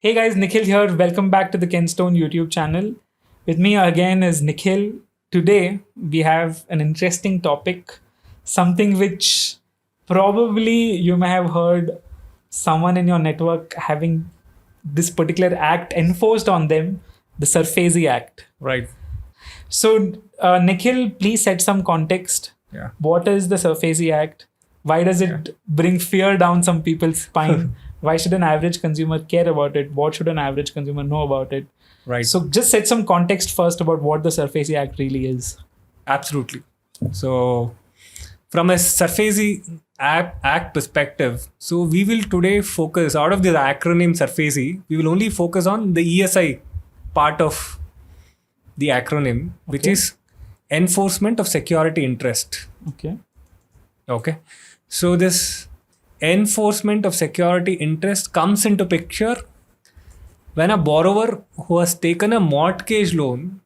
Hey guys, Nikhil here. Welcome back to the Kenstone YouTube channel. With me again is Nikhil. Today we have an interesting topic, something which probably you may have heard someone in your network having this particular act enforced on them, the SARFAESI Act. Right. So, Nikhil, please set some context. Yeah. What is the SARFAESI Act? Why does it bring fear down some people's spine? Why should an average consumer care about it? What should an average consumer know about it? Right. So just set some context first about what the SARFAESI Act really is. Absolutely. So, from a SARFAESI Act perspective, so we will today focus out of the acronym SARFAESI, we will only focus on the ESI part of the acronym, which is Enforcement of Security Interest. Okay. So this enforcement of security interest comes into picture when a borrower who has taken a mortgage loan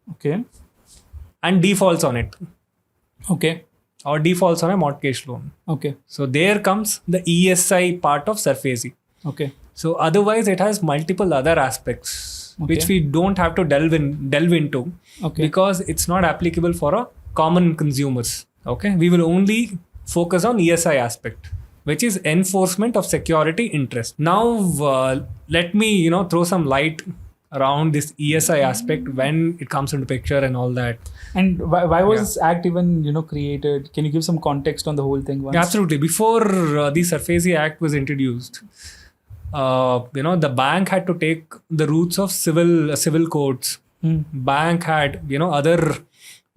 and defaults on it. Or defaults on a mortgage loan. So there comes the ESI part of SARFAESI. So otherwise it has multiple other aspects which we don't have to delve into because it's not applicable for a common consumers. We will only focus on ESI aspect, which is enforcement of security interest. Now, let me throw some light around this ESI aspect when it comes into picture and all that. And why was this act even created? Can you give some context on the whole thing once? Yeah, absolutely. Before the SARFAESI Act was introduced, the bank had to take the routes of civil courts. Bank had other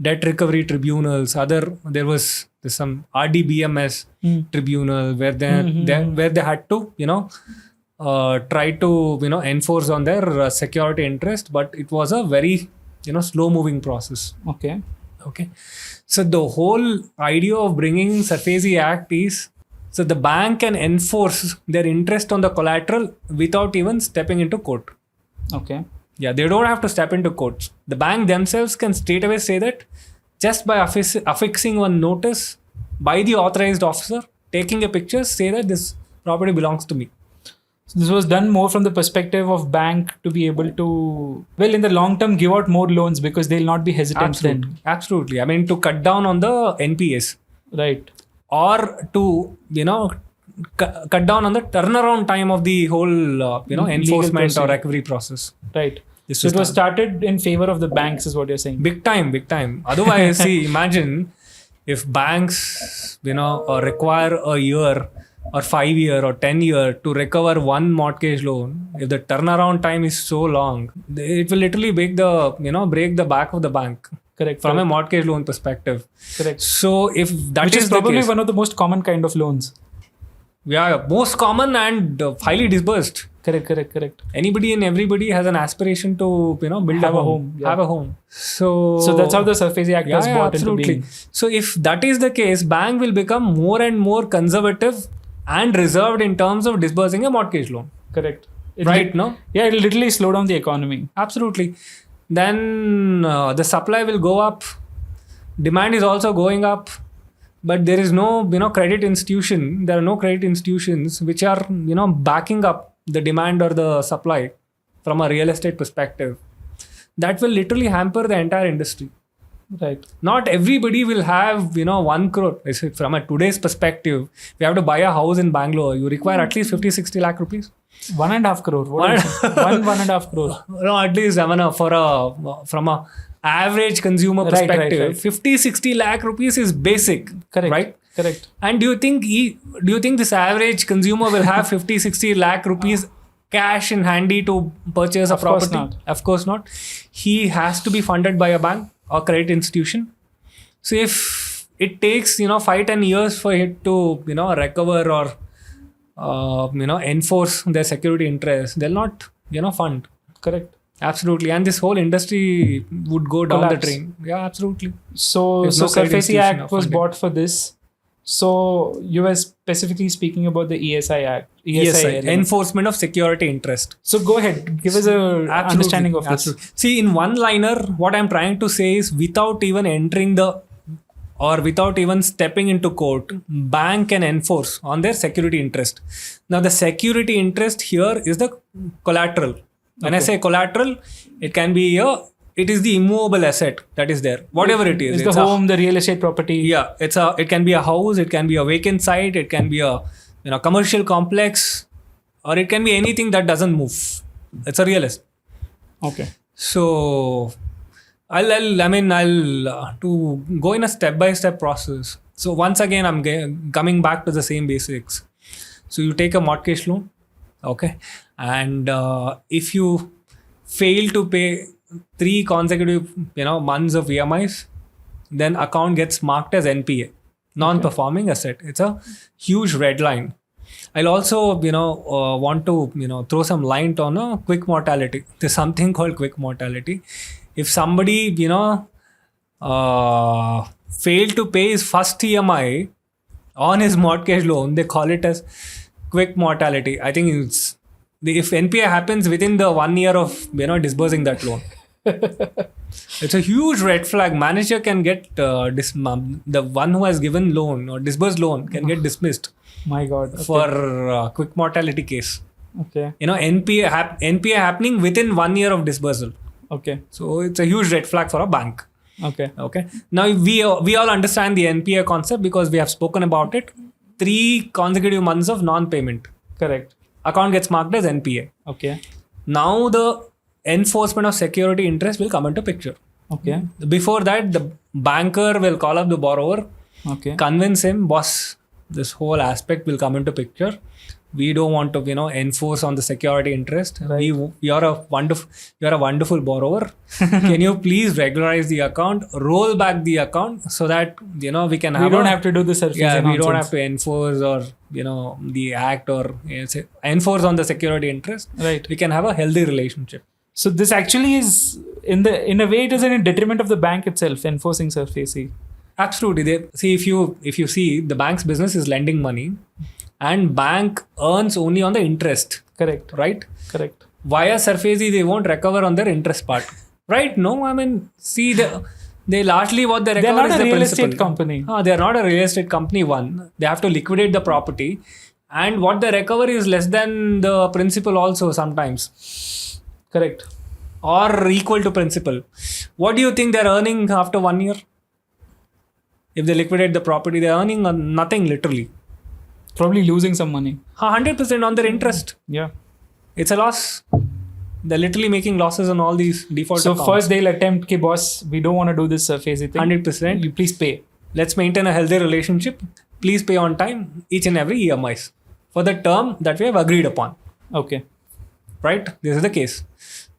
debt recovery tribunals. There was some RDBMS tribunal where they had to try to enforce on their security interest, but it was a very slow moving process. So the whole idea of bringing SARFAESI Act is so the bank can enforce their interest on the collateral without even stepping into court. Yeah, they don't have to step into courts. The bank themselves can straight away say that just by affixing one notice by the authorized officer, taking a picture, say that this property belongs to me. So this was done more from the perspective of bank to be able to, in the long term, give out more loans because they'll not be hesitant then. Absolutely. I mean, to cut down on the NPAs. Right. Or to, cut down on the turnaround time of the whole, enforcement or recovery process. Right. So it was started in favor of the banks is what you're saying. Big time. Otherwise, see, imagine if banks, require a year or 5 year or 10 year to recover one mortgage loan. If the turnaround time is so long, it will literally break the back of the bank. Correct. From a mortgage loan perspective. Correct. So if that Which is probably the case, one of the most common kind of loans. Yeah, most common and highly disbursed. Correct. Anybody and everybody has an aspiration to build have a home. Have a home. So that's how the SARFAESI Act was brought into being. So if that is the case, bank will become more and more conservative and reserved in terms of disbursing a mortgage loan. Correct. No? Yeah, it'll literally slow down the economy. Absolutely. Then the supply will go up. Demand is also going up. But there is no, credit institution. There are no credit institutions which are, backing up the demand or the supply from a real estate perspective. That will literally hamper the entire industry. Right. Not everybody will have, 1 crore. From a today's perspective, we have to buy a house in Bangalore. You require at least 50-60 lakh rupees. 1.5 crore. What 1.5 crore. No, at least from a average consumer perspective, 50-60 lakh rupees is basic. Correct. Right? Correct. And do you think this average consumer will have 50-60 lakh rupees cash in handy to purchase a property? Of course not. He has to be funded by a bank or credit institution. So if it takes 5-10 years for it to recover or enforce their security interest, they'll not fund. Correct. Absolutely. And this whole industry would go down Collapse. the drain. Yeah, absolutely. So SARFAESI Act was bought for this. So you were specifically speaking about the ESI Act. ESI, Enforcement of Security Interest. So go ahead, give us a understanding of this. See, in one liner, what I'm trying to say is without even without even stepping into court, bank can enforce on their security interest. Now, the security interest here is the collateral. When I say collateral, it can be it is the immovable asset that is there, whatever it is. It's the home, the real estate property. Yeah, it can be a house, it can be a vacant site, it can be a commercial complex, or it can be anything that doesn't move. It's a real estate. Okay. So I'll to go in a step-by-step process. So once again, I'm coming back to the same basics. So you take a mortgage loan, okay, and if you fail to pay 3 consecutive months of EMIs, then account gets marked as NPA, non-performing asset. It's a huge red line. I'll also want to throw some light on quick mortality. There's something called quick mortality. If somebody failed to pay his first EMI on his mortgage loan, they call it as quick mortality. I think if NPA happens within the 1 year of disbursing that loan, it's a huge red flag. Manager can get the one who has given loan or disbursed loan can get dismissed. My God. Okay. For quick mortality case. Okay. NPA happening within 1 year of disbursal. Okay. So it's a huge red flag for a bank. Okay. Now we all understand the NPA concept because we have spoken about it. 3 consecutive months of non-payment. Correct. Account gets marked as NPA. Okay. Now the enforcement of security interest will come into picture. Okay. Before that, the banker will call up the borrower. Okay. Convince him, boss, this whole aspect will come into picture. We don't want to enforce on the security interest. Right. You're a wonderful borrower. Can you please regularize the account, roll back the account so that we can have we don't have to do the SARFAESI we don't have to enforce or the act or enforce on the security interest. Right. We can have a healthy relationship. So this actually is in a way it is in detriment of the bank itself enforcing SARFAESI. Absolutely. If you see, the bank's business is lending money, and bank earns only on the interest. Correct. Right? Correct. Via SARFAESI, they won't recover on their interest part. Right? No, I mean, see, they largely what they recover is the principal. They're not a real estate company. They're not a real estate company, one. They have to liquidate the property. And what they recover is less than the principal also sometimes. Correct. Or equal to principal. What do you think they're earning after 1 year? If they liquidate the property, they're earning nothing literally. Probably losing some money. 100% on their interest. Yeah. It's a loss. They're literally making losses on all these default accounts. So first they'll attempt, okay, boss, we don't want to do this SARFAESI thing. 100%. You please pay. Let's maintain a healthy relationship. Please pay on time each and every EMIs for the term that we have agreed upon. Okay. Right? This is the case.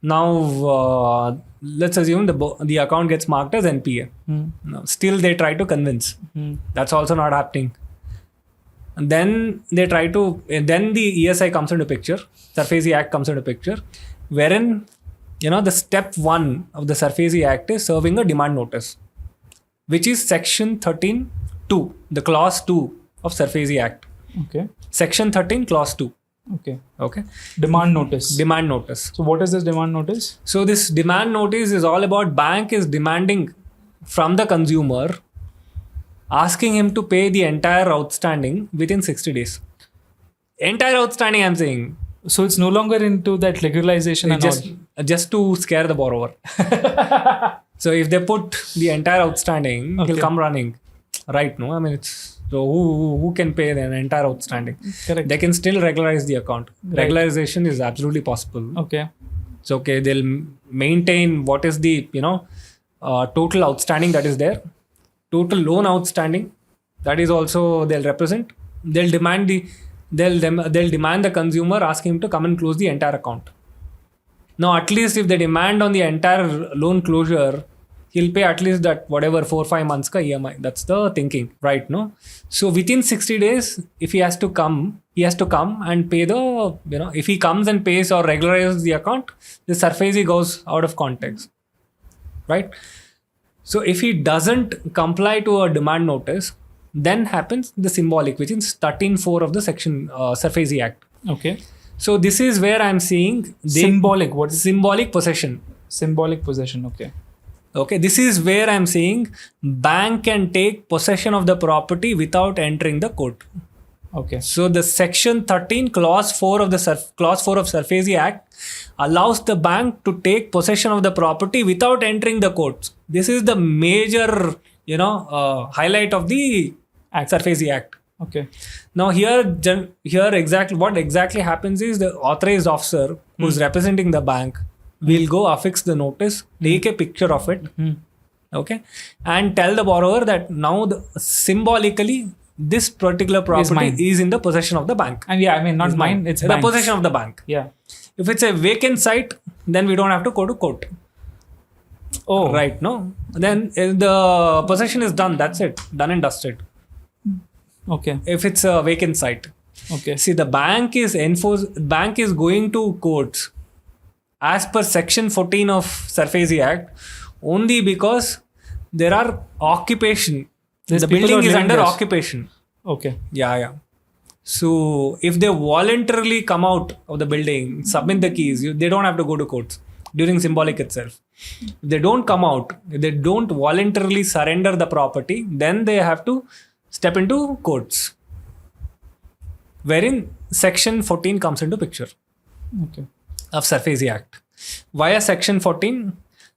Now, let's assume the account gets marked as NPA. Now, still they try to convince. That's also not happening. And then they try to, then the ESI comes into picture, SARFAESI Act comes into picture, wherein, the step 1 of the SARFAESI Act is serving a demand notice, which is section 13(2), the clause 2 of SARFAESI Act. Okay. Section 13, clause 2. Okay. Demand notice. Demand notice. So what is this demand notice? So this demand notice is all about bank is demanding from the consumer, asking him to pay the entire outstanding within 60 days. Entire outstanding, I'm saying. So it's no longer into that regularization and just to scare the borrower. So if they put the entire outstanding, he'll come running. Right? No, I mean so who can pay the entire outstanding? Correct. They can still regularize the account. Right. Regularization is absolutely possible. Okay. It's okay. They'll maintain what is the total outstanding that is there. Total loan outstanding, that is also they'll represent. They'll demand the consumer, ask him to come and close the entire account. Now, at least if they demand on the entire loan closure, he'll pay at least that whatever 4-5 months ka EMI. That's the thinking, right? No. So within 60 days, if he has to come and pay the if he comes and pays or regularizes the account, the SARFAESI goes out of context, right? So if he doesn't comply to a demand notice, then happens the symbolic, which is 13(4) of the section SARFAESI Act. Okay. So this is where I'm seeing symbolic. What is symbolic possession? Symbolic possession. Okay. Okay. This is where I'm saying bank can take possession of the property without entering the court. Okay. So the section 13 clause 4 of SARFAESI Act allows the bank to take possession of the property without entering the courts. This is the major, highlight of the SARFAESI Act. Okay. Now here what exactly happens is the authorized officer who's representing the bank will go affix the notice, take a picture of it, okay, and tell the borrower that now symbolically this particular property is in the possession of the bank. And yeah, I mean, not mine, it's the bank's. possession of the bank. Yeah. If it's a vacant site, then we don't have to go to court. Oh. Right, no? Then the possession is done, that's it. Done and dusted. Okay. If it's a vacant site. Okay. See, the bank is going to courts as per section 14 of SARFAESI Act only because there are occupation. There's The people building who are is living under there. occupation. Okay. Yeah. So if they voluntarily come out of the building, submit the keys, they don't have to go to courts during symbolic itself. If they don't come out, if they don't voluntarily surrender the property, then they have to step into courts, wherein section 14 comes into picture Okay. of SARFAESI Act. Via section 14,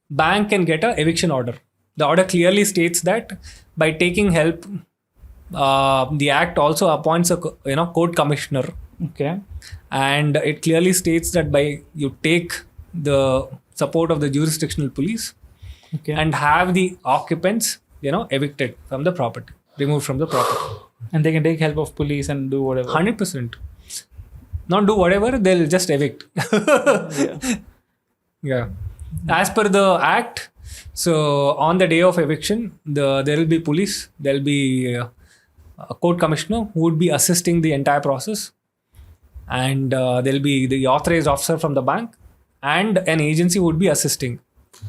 bank can get a eviction order. The order clearly states that by taking help, the act also appoints a court commissioner, Okay. and it clearly states that by you take the support of the jurisdictional police Okay. and have the occupants evicted from the property, removed from the property. And they can take help of police and do whatever. 100%. Not do whatever, they'll just evict. Yeah. As per the act, so on the day of eviction, there will be police, there will be a court commissioner who would be assisting the entire process, and there will be the authorized officer from the bank, and an agency would be assisting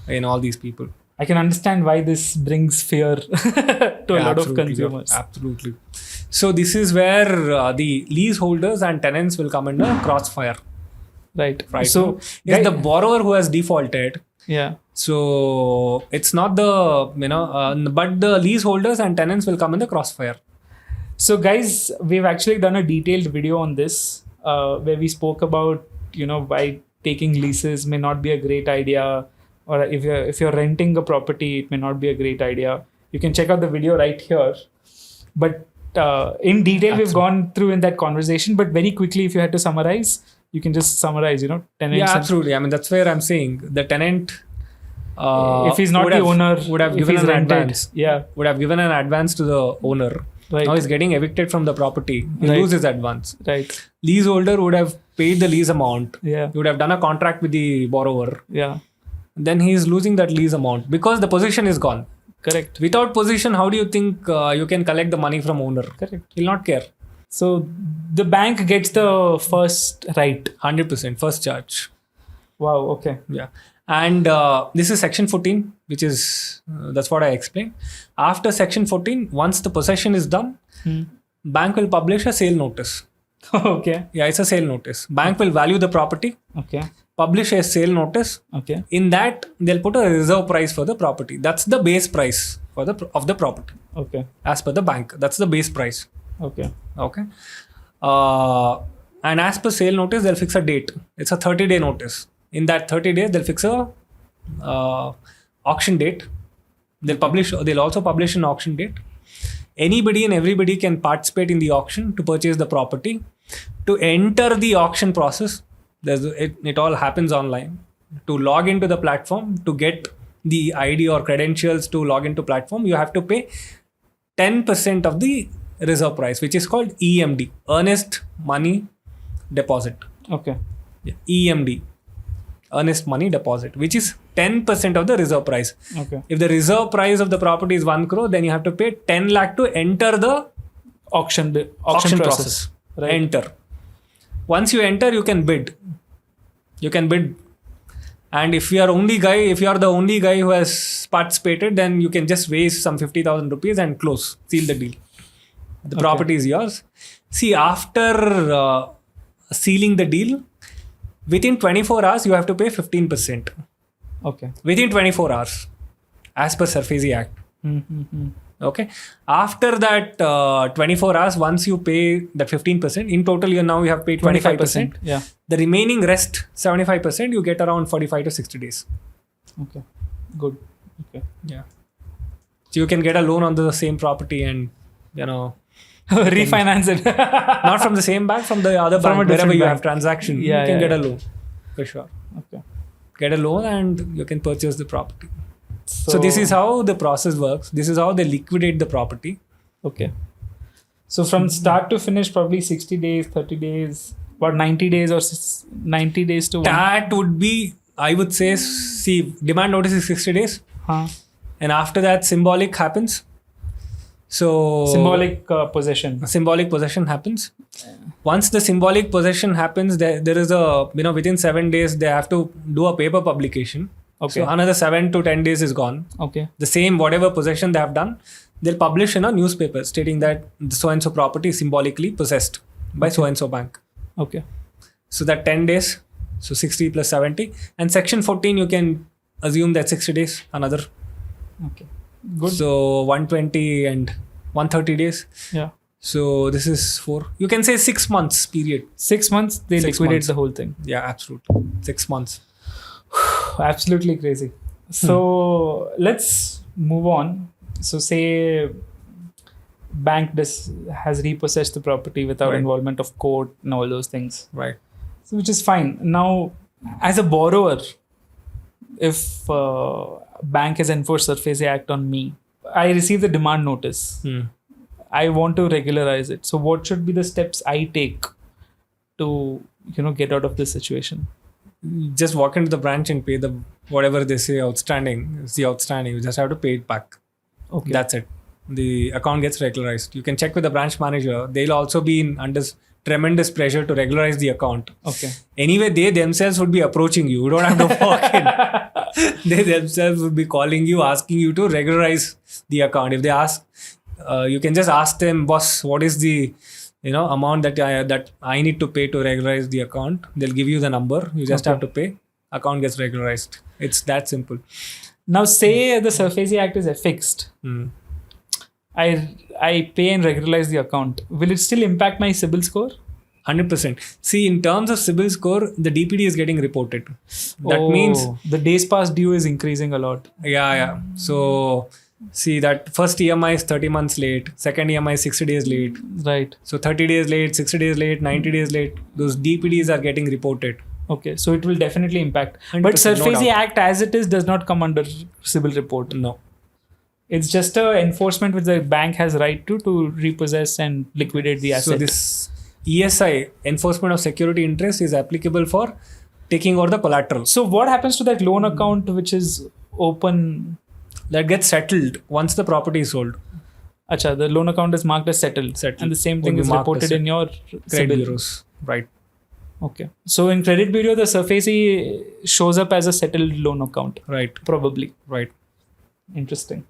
in all these people. I can understand why this brings fear to a lot of consumers. Absolutely. So this is where the leaseholders and tenants will come under crossfire. Right. Right. So It's the borrower who has defaulted. yeah. So it's not but the leaseholders and tenants will come in the crossfire. So guys, we've actually done a detailed video on this where we spoke about why taking leases may not be a great idea, or if you're renting a property, it may not be a great idea. You can check out the video right here. But in detail, we've gone through in that conversation. But very quickly, if you had to summarize, you can just summarize. Tenants. Yeah, absolutely. I mean, that's where I'm saying the tenant, if he's not the owner, would have if given he's an rented, advance. yeah, Would have given an advance to the owner. Right. Now he's getting evicted from the property. He Right. loses advance. right, Leaseholder would have paid the lease amount. yeah, He would have done a contract with the borrower. yeah, Then he is losing that lease amount because the possession is gone. correct, Without possession, how do you think you can collect the money from owner? correct. He'll not care. So the bank gets the first right. 100% first charge. Wow. Okay. Yeah. And this is section 14, which is that's what I explained. After section 14, once the possession is done, bank will publish a sale notice. Okay. Yeah, it's a sale notice. Bank will value the property, Okay. publish a sale notice. Okay. In that, they'll put a reserve price for the property. That's the base price of the property. Okay. As per the bank, that's the base price. Okay. Okay. And as per sale notice, they'll fix a date. It's a 30-day notice. In that 30 days, they'll fix a auction date. They'll also publish an auction date. Anybody and everybody can participate in the auction to purchase the property. To enter the auction process, it all happens online. To log into the platform, to get the ID or credentials to log into platform, you have to pay 10% of the reserve price, which is called EMD, Earnest Money Deposit. Okay. Yeah, EMD, Earnest Money Deposit, which is 10% of the reserve price. Okay. If the reserve price of the property is 1 crore, then you have to pay 10 lakh to enter the Auction process. Right. Enter. Once you enter, you can bid. And if you are the only guy who has participated, then you can just raise some 50,000 rupees and seal the deal. The property is yours. See, after sealing the deal, within 24 hours, you have to pay 15%. Okay. Within 24 hours, as per SARFAESI Act. Mm-hmm. Okay. After that 24 hours, once you pay that 15%, in total you have paid 25%. Yeah. The remaining rest, 75%, you get around 45 to 60 days. Okay. Good. Okay. Yeah. So you can get a loan on the same property and, refinance it. not from the same bank, from the other From a bank, different wherever you bank. have transaction, Yeah, you can yeah, get a yeah. loan for sure. Okay. Get a loan and you can purchase the property. So this is how the process works. This is how they liquidate the property. Okay. So from start to finish, probably 60 days, 30 days, what, 90 days or 90 days to one? That would be, I would say, see, demand notice is 60 days. Huh. And after that, symbolic happens. So Symbolic possession. symbolic possession happens. Once the symbolic possession happens, there is a, within 7 days, they have to do a paper publication. Okay. So another 7 to 10 days is gone. Okay. The same, whatever possession they have done, they'll publish in a newspaper stating that the so-and-so property is symbolically possessed by so-and-so bank. Okay. So that 10 days, so 60 plus 70. And section 14, you can assume that 60 days, another. Okay. Good. So 120 and 130 days. Yeah. So this is 4. You can say 6 months period. 6 months, they 6 liquidate months. the whole thing. Yeah, absolutely. 6 months. Absolutely crazy. So let's move on. So say bank has repossessed the property without Right. involvement of court and all those things. Right. So which is fine. Now, as a borrower, if bank has enforced SARFAESI Act on me, I receive the demand notice. I want to regularize it. So what should be the steps I take to get out of this situation? Just walk into the branch and pay the whatever they say outstanding. It's the outstanding. You just have to pay it back. Okay. That's it. The account gets regularized. You can check with the branch manager. They'll also be under tremendous pressure to regularize the account. Okay. Anyway, they themselves would be approaching you. You don't have to walk in. They themselves would be calling you, asking you to regularize the account. If they ask, you can just ask them, boss, what is the amount that I need to pay to regularize the account. They'll give you the number. You just have to pay. Account gets regularized. It's that simple. Now, say the SARFAESI Act is fixed. I pay and regularize the account. Will it still impact my CIBIL score? 100%. See, in terms of CIBIL score, the DPD is getting reported. That means the days past due is increasing a lot. Yeah. So see that first EMI is 30 months late, second EMI is 60 days late. Right. So 30 days late, 60 days late, 90 days late, those DPDs are getting reported. Okay, so it will definitely impact. 100%, But no SARFAESI doubt. Act as it is does not come under CIBIL report. No. It's just a enforcement which the bank has right to repossess and liquidate the asset. So this ESI, enforcement of security interest, is applicable for taking over the collateral. So what happens to that loan account which is open? That gets settled once the property is sold. Acha, the loan account is marked as settled. And the same thing is reported in your Credit CIBIL. bureaus. Right. Okay. So in credit bureau, the SARFAESI shows up as a settled loan account. Right. Probably. Right. Interesting.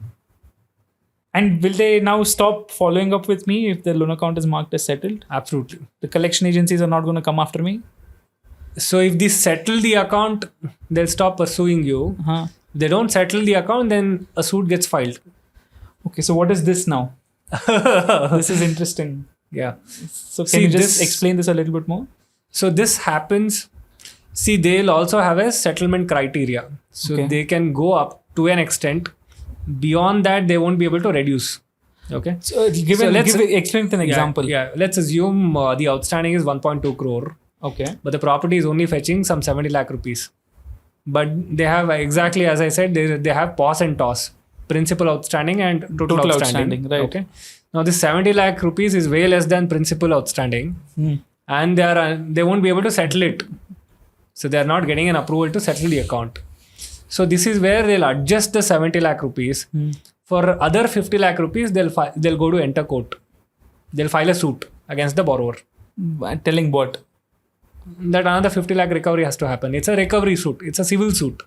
And will they now stop following up with me if the loan account is marked as settled? Absolutely. The collection agencies are not going to come after me? So if they settle the account, they'll stop pursuing you. Uh-huh. If they don't settle the account, then a suit gets filed. Okay, so what is this now? This is interesting. Yeah. So can See, you just this- explain this a little bit more? So this happens. See, they'll also have a settlement criteria. So Okay. they can go up to an extent. Beyond that, they won't be able to reduce. Okay. So explain with an example. Yeah. Let's assume the outstanding is 1.2 crore. Okay. But the property is only fetching some 70 lakh rupees. But they have exactly as I said, they have pos and toss. Principal outstanding and total outstanding. Right. Okay. Now this 70 lakh rupees is way less than principal outstanding. And they won't be able to settle it. So they are not getting an approval to settle the account. So this is where they'll adjust the 70 lakh rupees. For other 50 lakh rupees, they'll go to enter court. They'll file a suit against the borrower. Telling what? That another 50 lakh recovery has to happen. It's a recovery suit. It's a civil suit,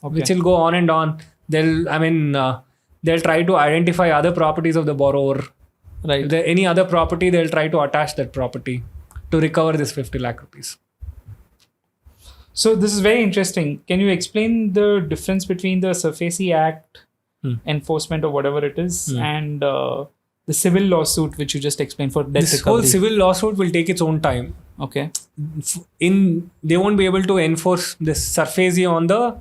which will go on and on. They'll try to identify other properties of the borrower. Right. If there any other property, they'll try to attach that property to recover this 50 lakh rupees. So this is very interesting. Can you explain the difference between the SARFAESI Act enforcement or whatever it is, and the civil lawsuit which you just explained for debt This recovery. whole civil lawsuit will take its own time. Okay. They won't be able to enforce this SARFAESI on the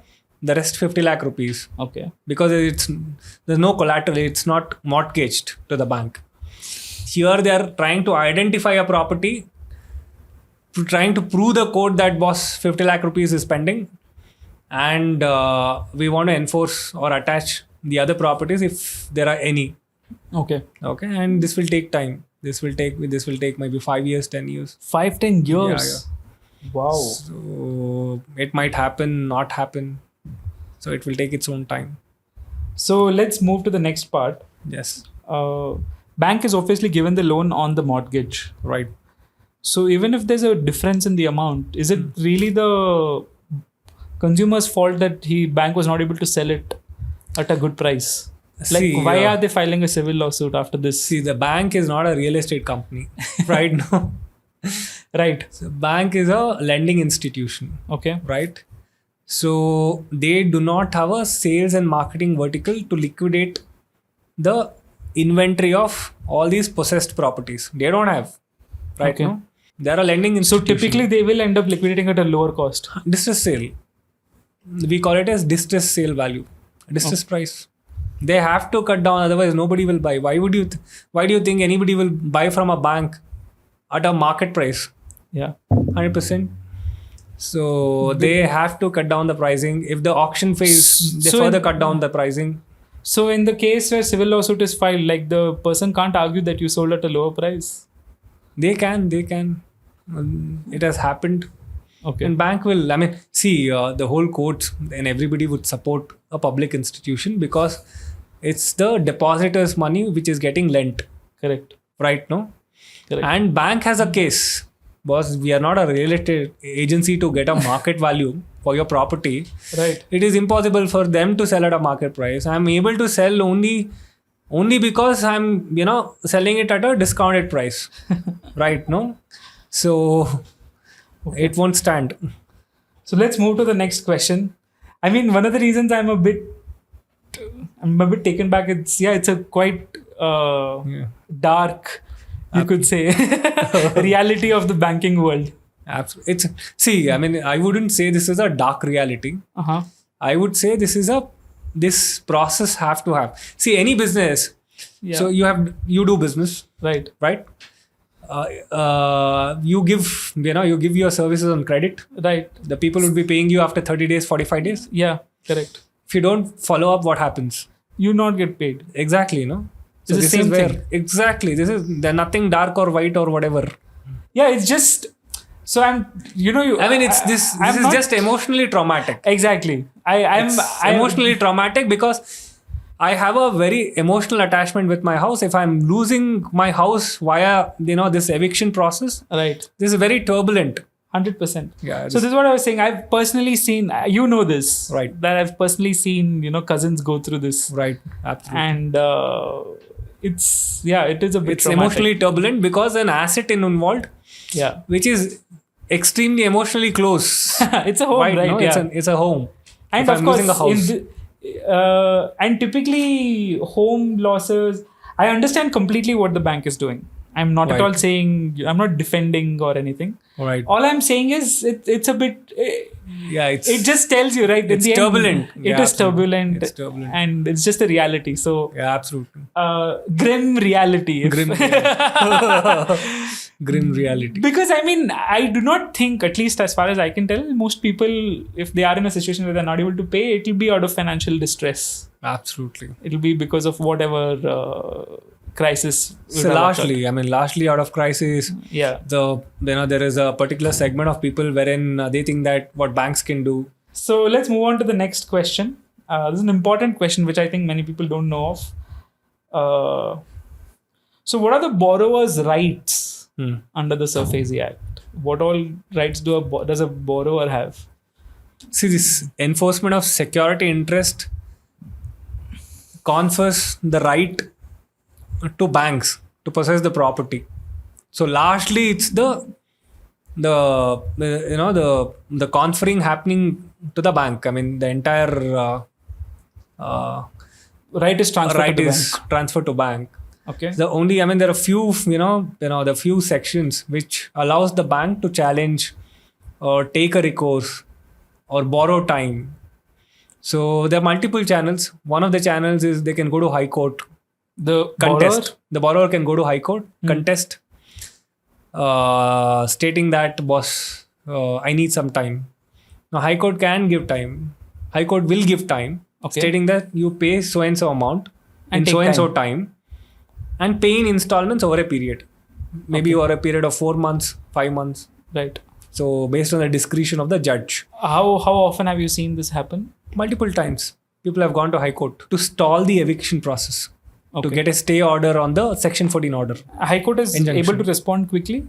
rest 50 lakh rupees Okay. because there's no collateral. It's not mortgaged to the bank. Here they are trying to identify a property, trying to prove the court that boss 50 lakh rupees is pending, and we want to enforce or attach the other properties if there are any. Okay. Okay, and this will take time. This will take maybe 5 years, 10 years. 5-10 years. Wow. So it might happen, not happen. So it will take its own time. So let's move to the next part. Yes. Bank is obviously given the loan on the mortgage. Right. So even if there's a difference in the amount, is it really the consumer's fault that bank was not able to sell it at a good price? Like, why are they filing a civil lawsuit after this? See, the bank is not a real estate company right now. Right. So bank is a lending institution. Okay. Right. So they do not have a sales and marketing vertical to liquidate the inventory of all these possessed properties. They don't have. Right. Okay. No? They're a lending So institution. typically they will end up liquidating at a lower cost. Distress sale. We call it as distress sale value. Distress price. They have to cut down, otherwise nobody will buy. Why do you think anybody will buy from a bank at a market price? Yeah. 100%. So they have to cut down the pricing. If the auction phase, they So further cut down the pricing. So in the case where civil lawsuit is filed, like the person can't argue that you sold at a lower price. They can. It has happened. Okay. And bank will, the whole court and everybody would support a public institution because it's the depositor's money which is getting lent. Correct. Right, no? Correct. And bank has a case. Boss, we are not a real estate agency to get a market value for your property. Right. It is impossible for them to sell at a market price. I'm able to sell only because I'm, selling it at a discounted price. Right, no? So it won't stand. So let's move to the next question. I mean, one of the reasons I'm a bit taken back. It's a quite dark, you could say, reality of the banking world. Absolutely. I wouldn't say this is a dark reality. Uh-huh. I would say this process have to have. See, any business. Yeah. So you do business. Right. You give your services on credit. Right. The people would be paying you after 30 days, 45 days. Yeah. Correct. If you don't follow up, what happens? You not get paid. Exactly, no? So It's the same thing. Exactly. There's nothing dark or white or whatever. Yeah, it's just. So This is just emotionally traumatic. Exactly. I'm emotionally traumatic because I have a very emotional attachment with my house. If I'm losing my house via this eviction process, right. this is very turbulent. 100%. Yeah. So this is what I was saying. I've personally seen, this, right? That I've personally seen, cousins go through this, right? Absolutely. And it is a bit. It's traumatic. emotionally turbulent because an asset involved, yeah, which is extremely emotionally close. It's a home, right? No? Yeah. It's a home. And if of I'm course, losing a house. And typically home losses, I understand completely what the bank is doing. I'm not at all saying, I'm not defending or anything. Right. All I'm saying is it's a bit. It just tells you, right? It's turbulent. It is turbulent. It's turbulent. And it's just a reality. So yeah, absolutely. Grim reality. Grim reality. Because I do not think, at least as far as I can tell, most people, if they are in a situation where they're not able to pay, it will be out of financial distress. Absolutely. It will be because of whatever crisis. So largely out of crisis. Yeah. There is a particular segment of people wherein they think that what banks can do. So let's move on to the next question. This is an important question which I think many people don't know of. So what are the borrower's rights under the SARFAESI Act? What all rights does a borrower have? See, this enforcement of security interest confers the right to banks to possess the property. So largely it's the conferring happening to the bank. The entire Right is transferred right to the is bank. transferred to bank. Okay. The only, I mean, there are few, the few sections which allows the bank to challenge or take a recourse or borrow time. So there are multiple channels. One of the channels is they can go to High Court, The contest. borrower? The borrower can go to High Court, contest, stating that, boss, I need some time. Now, High Court can give time. High Court will give time, Okay. stating that you pay so and so amount And in take so and so time. time, and pay in installments over a period, maybe Okay. over a period of 4 months, 5 months. Right. So based on the discretion of the judge. How often have you seen this happen? Multiple times, people have gone to High Court to stall the eviction process, to get a stay order on the Section 14 order. High Court is Injunction. able to respond quickly?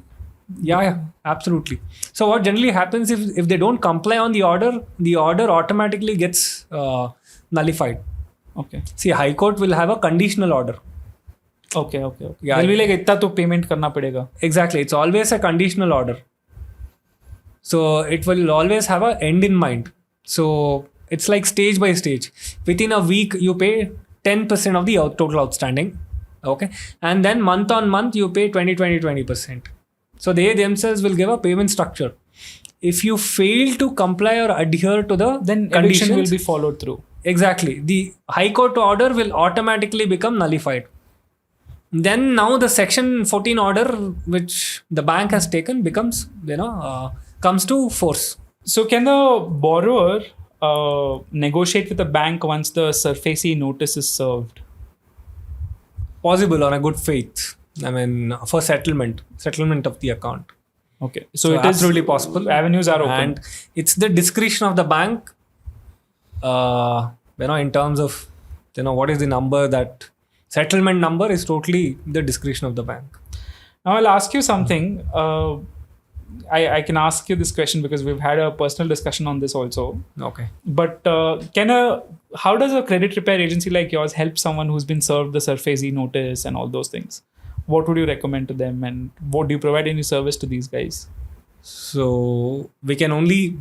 Yeah, absolutely. So what generally happens if they don't comply on the order automatically gets nullified. Okay. See, High Court will have a conditional order. Okay. Yeah. They'll be like, इतना तो payment करना पड़ेगा. Exactly. It's always a conditional order. So it will always have an end in mind. So it's like stage by stage. Within a week, you pay 10% of the total outstanding. Okay. And then month on month, you pay 20%. So they themselves will give a payment structure. If you fail to comply or adhere to the Then conditions, eviction will be followed through. Exactly. The High Court order will automatically become nullified. Then now the Section 14 order, which the bank has taken, becomes, comes to force. So can the borrower negotiate with the bank once the SARFAESI notice is served? Possible on a good faith. I mean, for settlement of the account. Okay. So it is absolutely possible. Avenues are open. And it's the discretion of the bank, in terms of, what is the number that settlement number is totally the discretion of the bank. Now I'll ask you something. I can ask you this question because we've had a personal discussion on this also. Okay. But how does a credit repair agency like yours help someone who's been served the SARFAESI notice and all those things? What would you recommend to them, and what do you provide any service to these guys? So we can only,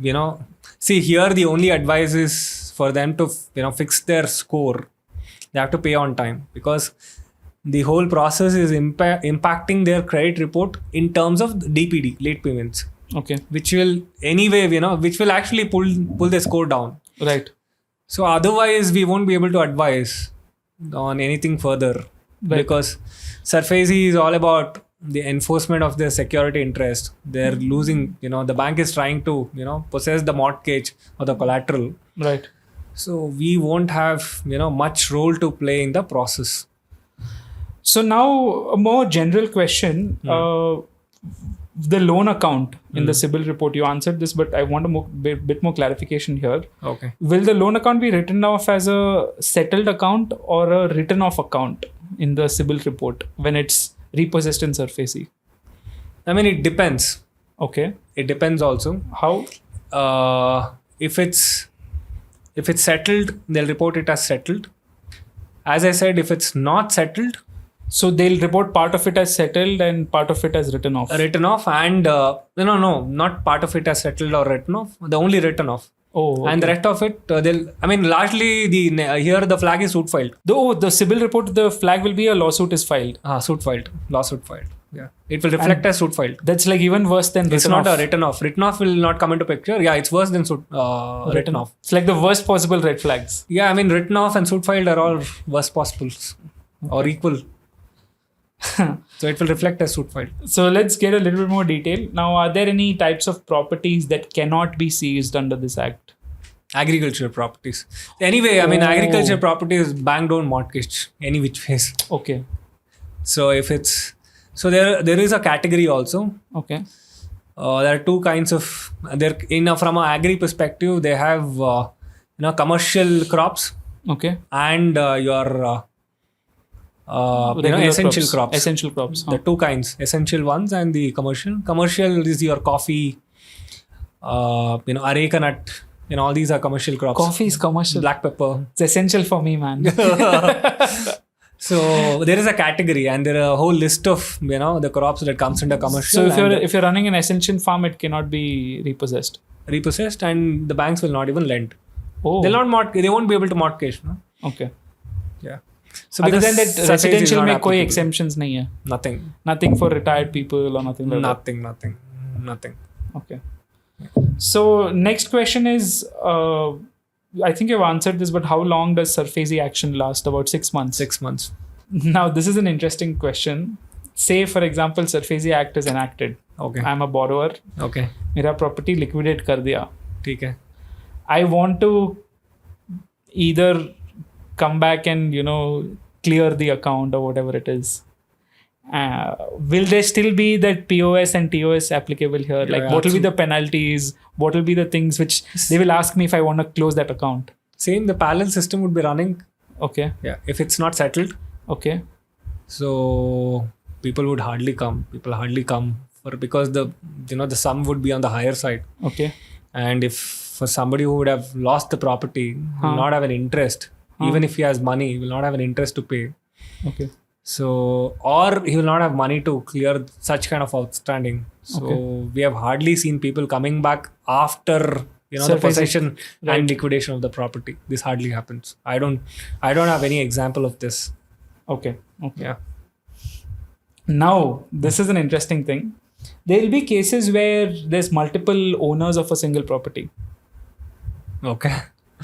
see here the only advice is for them to, fix their score. They have to pay on time because the whole process is impacting their credit report in terms of DPD, late payments. Okay. Which will anyway, which will actually pull the score down. Right. So otherwise we won't be able to advise on anything further. Right. Because SARFAESI is all about the enforcement of their security interest. They're losing, the bank is trying to, possess the mortgage or the collateral. Right. So we won't have, much role to play in the process. So now a more general question. The loan account in the CIBIL report, you answered this, but I want a bit more clarification here. Okay. Will the loan account be written off as a settled account or a written off account in the CIBIL report when it's repossessed in SARFAESI? I mean, it depends. Okay. It depends also. How? If it's settled, they'll report it as settled. As I said, if it's not settled, So they'll report part of it as settled and part of it as written off. written off, and no, not part of it as settled or written off. The only written off. Oh, okay. And the rest of it, largely here the flag is suit filed. The CIBIL report, the flag will be a lawsuit is filed. Lawsuit filed. Yeah, it will reflect as suit filed. That's like even worse than It's written not off. a written off. Written off will not come into picture. Yeah, it's worse than written off. It's like the worst possible red flags. Yeah, written off and suit filed are all worst possibles or equal. So it will reflect as suit filed. So let's get a little bit more detail. Now, are there any types of properties that cannot be seized under this act? Agricultural properties. Anyway, agricultural properties, bank don't mortgage any which ways. Okay. So if it's there is a category also. Okay. There are two kinds of from an agri perspective. They have commercial crops Okay. and your Regular essential crops. Essential crops. The two kinds, essential ones and the commercial. Commercial is your coffee, areca nut. All these are commercial crops. Coffee is commercial. Black pepper. It's essential for me, man. So there is a category, and there are a whole list of the crops that comes under commercial. So if you're running an essential farm, it cannot be repossessed, and the banks will not even lend. Oh. They won't be able to mortgage. No? Okay. Yeah. So Other because than that, SARFAESI is residential not में कोई applicable. exemptions नहीं है. Nothing. Nothing for retired people or nothing like Nothing. that. Okay. So next question is, I think you've answered this, but how long does SARFAESI action last? About 6 months. 6 months. Now this is an interesting question. Say for example, SARFAESI Act is enacted. Okay. I'm a borrower. Okay. मेरा property liquidate कर दिया. ठीक है. I want to either come back and clear the account or whatever it is. Will there still be that POS and TOS applicable here? Yeah, Like what will be the penalties? What will be the things which they will ask me if I want to close that account? Same, the parallel system would be running. Okay. Yeah. If it's not settled. Okay. So people would hardly come. Because the sum would be on the higher side. Okay. And if for somebody who would have lost the property, will not have an interest. Even if he has money, he will not have an interest to pay. Okay. So, or he will not have money to clear such kind of outstanding. So we have hardly seen people coming back after the possession and liquidation of the property. This hardly happens. I don't have any example of this. Okay. Yeah. Now this is an interesting thing. There will be cases where there's multiple owners of a single property. Okay.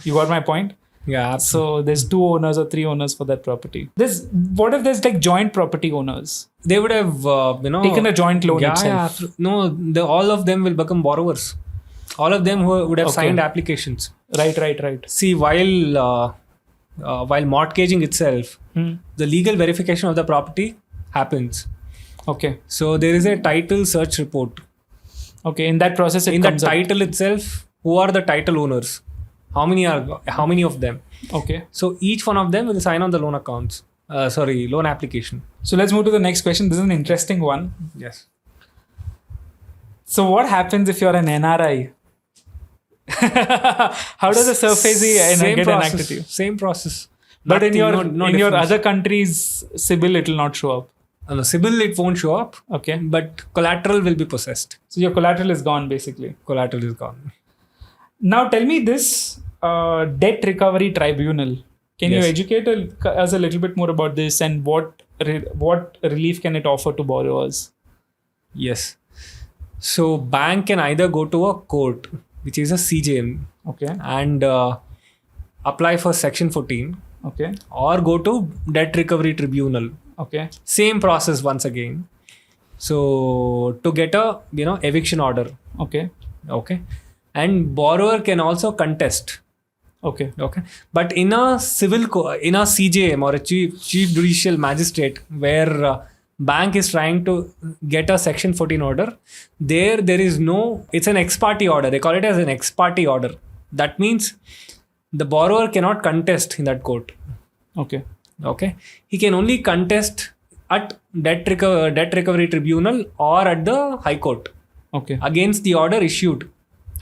You got my point? Yeah. So there's 2 owners or 3 owners for that property. What if there's like joint property owners? They would have taken a joint loan itself. Yeah. No, all of them will become borrowers. All of them who would have signed applications. Right. See, while mortgaging itself, the legal verification of the property happens. Okay. So there is a title search report. Okay. In that process, in the title itself, who are the title owners? How many of them? Okay. So each one of them will sign on the loan accounts. Loan application. So let's move to the next question. This is an interesting one. Yes. So what happens if you're an NRI? How does the SARFAESI get enacted to you? Same process. But Nothing, in your other countries, CIBIL, it will not show up. On the CIBIL, it won't show up. Okay. But collateral will be possessed. So your collateral is gone, basically. Collateral is gone. Now tell me this debt recovery tribunal. Can you educate us a little bit more about this and what relief can it offer to borrowers? Yes. So bank can either go to a court, which is a CJM, okay, and apply for Section 14, okay, or go to Debt Recovery Tribunal. Okay. Same process once again. So to get a eviction order. Okay. And borrower can also contest. Okay. But in a in a CJM or a chief judicial magistrate where bank is trying to get a Section 14 order, there is no, it's an ex parte order. They call it as an ex parte order. That means the borrower cannot contest in that court. Okay. He can only contest at debt recovery tribunal or at the high court. Okay. Against the order issued.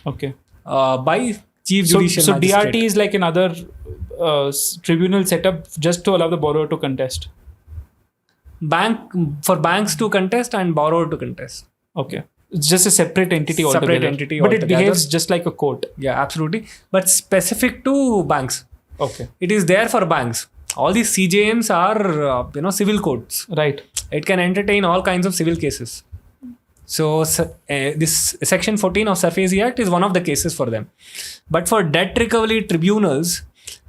Okay. By chief judicial magistrate. DRT is like another tribunal set up just to allow the borrower to contest. For banks to contest and borrower to contest. Okay. It's just a separate entity altogether. But it behaves just like a court. Yeah, absolutely. But specific to banks. Okay. It is there for banks. All these CJMs are, civil courts. Right. It can entertain all kinds of civil cases. So this Section 14 of SARFAESI Act is one of the cases for them. But for debt recovery tribunals,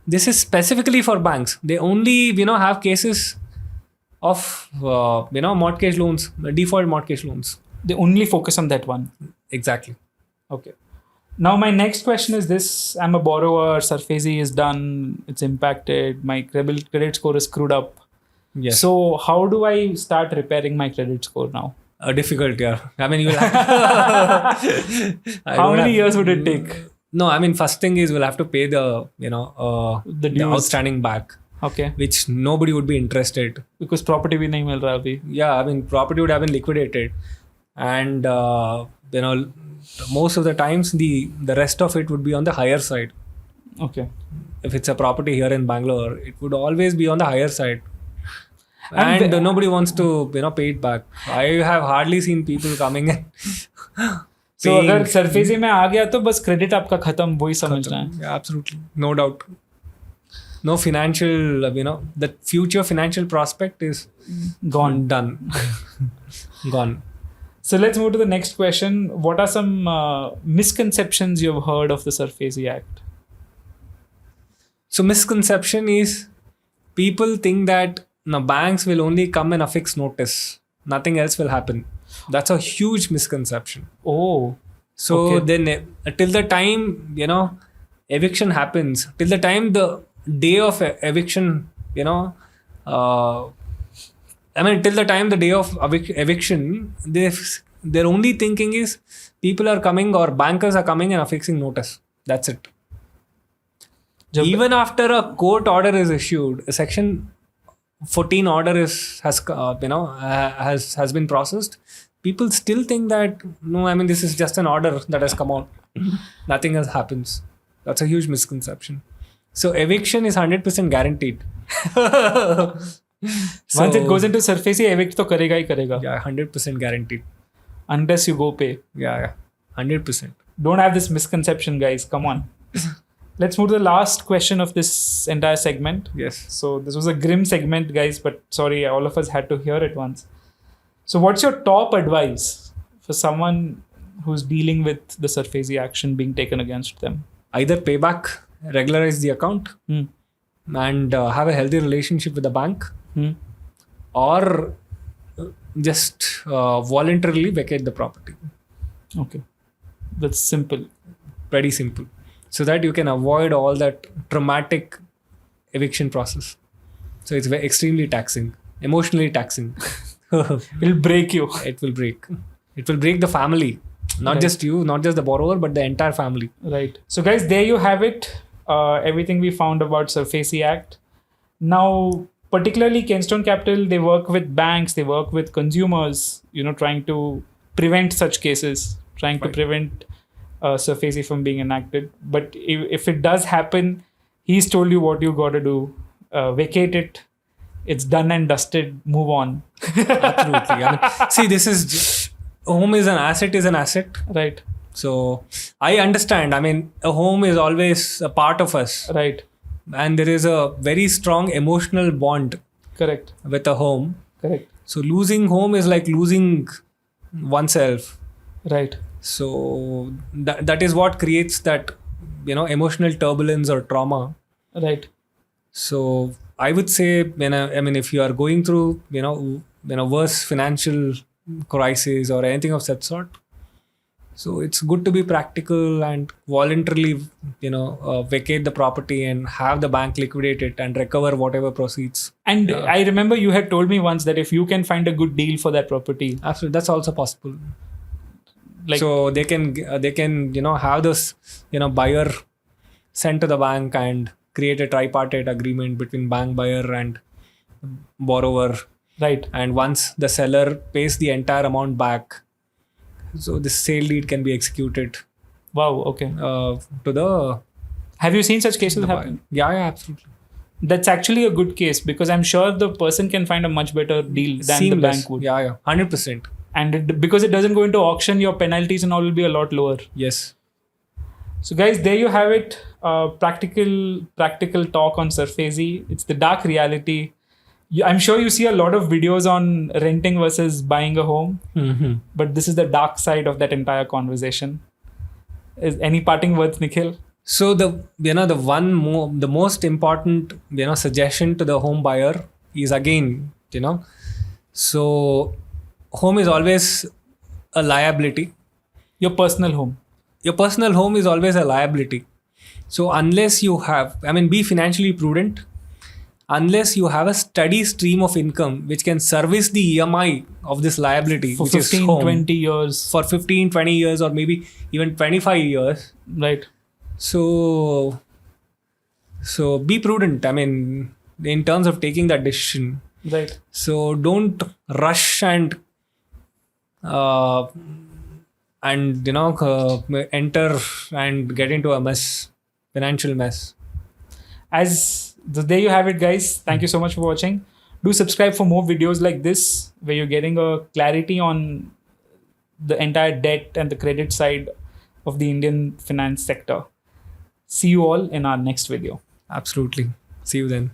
this is specifically for banks. They only, have cases of, mortgage loans, default mortgage loans. They only focus on that one. Exactly. Okay. Now my next question is this. I'm a borrower. SARFAESI is done. It's impacted. My credit score is screwed up. Yes. So how do I start repairing my credit score now? Difficult, yeah. I mean, you will have How many years would it take? No, I mean, first thing is we'll have to pay the the outstanding back. Okay. Which nobody would be interested. Because property bhi nahi mil raha abhi. Yeah, I mean, property would have been liquidated. And, most of the times the rest of it would be on the higher side. Okay. If it's a property here in Bangalore, it would always be on the higher side. And nobody wants to, pay it back. I have hardly seen people coming in. So अगर SARFAESI में आ गया तो बस credit आपका खत्म वही समझना है. Yeah, absolutely, no doubt. no financial, the future financial prospect is Gone. done. Gone. So let's move to the next question. What are some misconceptions you've heard of the SARFAESI Act? So misconception is people think that banks will only come and affix notice. Nothing else will happen. That's a huge misconception. Oh, So okay. then till the time, eviction happens, till the time the day of eviction, till the time the day of eviction, their only thinking is people are coming or bankers are coming and affixing notice. That's it. Even after a court order is issued, a section 14 order has been processed, people still think that this is just an order that has come out. Nothing else happens. That's a huge misconception. So eviction is 100% guaranteed. Once it goes into SARFAESI, evict to karega hi karega. Yeah, 100% guaranteed. Unless you go pay. Yeah, 100%. Don't have this misconception, guys. Come on. Let's move to the last question of this entire segment. Yes. So this was a grim segment, guys, but sorry, all of us had to hear it once. So what's your top advice for someone who's dealing with the SARFAESI action being taken against them? Either pay back, regularize the account, Hmm. and have a healthy relationship with the bank, or just voluntarily vacate the property. Okay. That's simple. Pretty simple. So that you can avoid all that traumatic eviction process. So it's extremely taxing, emotionally taxing. It'll break you. It will break. It will break the family. Not Right. just you, not just the borrower, but the entire family. Right. So guys, there you have it. Everything we found about SARFAESI Act. Now, particularly Kenstone Capital, they work with banks, they work with consumers, trying to prevent such cases, trying to Right. prevent SARFAESI from being enacted. But if it does happen, he's told you what you got to do. Vacate it. It's done and dusted. Move on. Absolutely. See, this is home is an asset. Right. So I understand. A home is always a part of us, Right. and there is a very strong emotional bond Correct. with a home. Correct. So losing home is like losing oneself. Right. So that is what creates that emotional turbulence or trauma. Right. So I would say if you are going through worse financial crisis or anything of that sort, so it's good to be practical and voluntarily vacate the property and have the bank liquidate it and recover whatever proceeds. And I remember you had told me once that if you can find a good deal for that property, Absolutely, that's also possible. like So they can have this buyer sent to the bank and create a tripartite agreement between bank, buyer and borrower. right. And once the seller pays the entire amount back, so the sale deed can be executed Wow. Okay. to the Have you seen such cases buyer. happen? Yeah, absolutely. That's actually a good case because I'm sure the person can find a much better deal than the Seamless. bank would. Yeah, 100%. And because it doesn't go into auction, your penalties and all will be a lot lower. Yes. So guys, there you have it. Practical talk on SARFAESI. It's the dark reality. I'm sure you see a lot of videos on renting versus buying a home, but this is the dark side of that entire conversation. Is any parting words, Nikhil? So the most important suggestion to the home buyer is again so home is always a liability. Your personal home. Your personal home is always a liability. So unless you have, be financially prudent. Unless you have a steady stream of income which can service the EMI of this liability, For which is 15, home, 20 years. for 15, 20 years or maybe even 25 years. Right. So be prudent. In terms of taking that decision. Right. So don't rush and enter and get into a mess, financial mess. There you have it, guys. Thank you so much for watching. Do subscribe for more videos like this where you're getting a clarity on the entire debt and the credit side of the Indian finance sector. See you all in our next video. Absolutely. See you then.